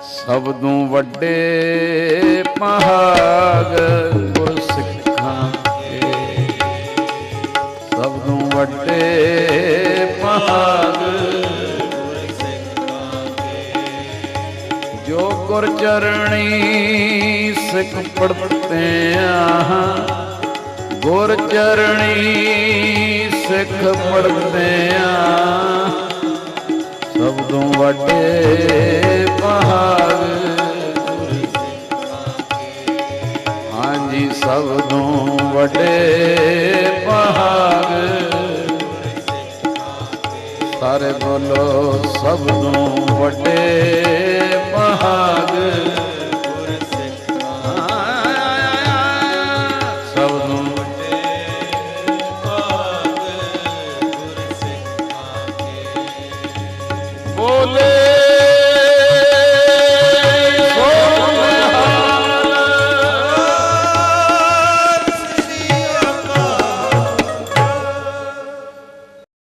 ਸਬਦੋਂ ਵੱਡੇ ਭਾਗ ਗੁਰ ਸਿੱਖਾਂ ਕੇ, ਸਬਦੋਂ ਵੱਡੇ ਭਾਗ ਗੁਰ ਸਿੱਖਾਂ ਕੇ। ਜੋ ਗੁਰ ਚਰਣੀ ਸਿੱਖ ਪੜਤੇ ਆ, ਗੁਰ ਚਰਣੀ ਸਿੱਖ ਪੜਤੇ ਆ, ਸਬਦੋਂ ਵੱਡੇ ਭਾਗ ਗੁਰ ਸਿੱਖਾਂ ਕੇ। ਹਾਂਜੀ ਸਬਦੋਂ ਵੱਡੇ ਭਾਗ ਗੁਰ ਸਿੱਖਾਂ ਕੇ। ਸਾਰੇ ਬੋਲੋ ਸਬਦੋਂ ਵੱਡੇ